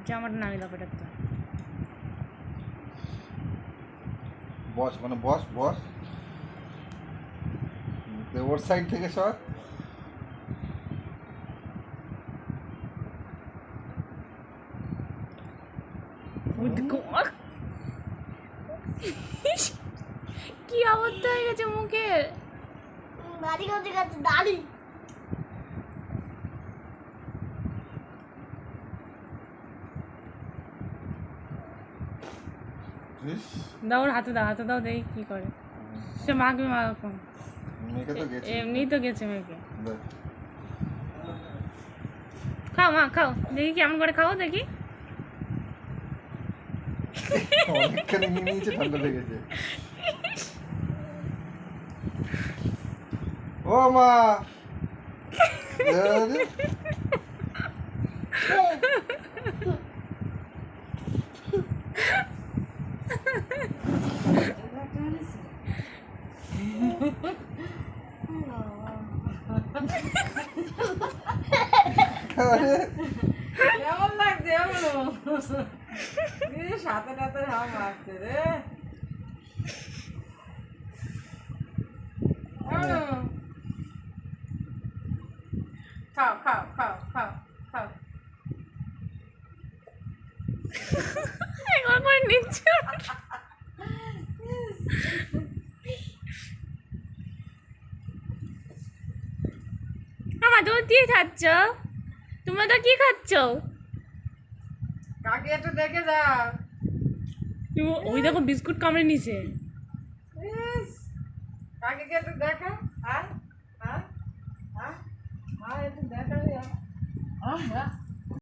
জামাটা নামিয়ে দাও পেটার তো বস মানে বস বস ওর সাইড থেকে সর কি অবস্থা হয়ে গেছে মুখের দাড়ি করতে গেছে দাড়ি দাও ওর হাতে দাও দেখি কি করে সে মাখবে মাখন মেয়েকে তো গেছে এমনি তো গেছে মেয়েকে দেখ। খাও মা খাও দেখি কেমন করে খাও দেখি অনেকখানি নিয়ে নিয়েছে ঠান্ডা লেগেছে ও মা কেমন লাগছে সাথে সাথে হাম আসছে রে খাও খাও খাও খাও খাও একবার করে নিচ্ছে মামা তুমি কি খাচ্ছ তোমরা তো কি খাচ্ছ কাকে একটু দেখে যাও ওই দেখো বিস্কুট কামড়ে নিছে কাকে একটু দেখা হ্যাঁ হ্যাঁ হ্যাঁ একটু দেখা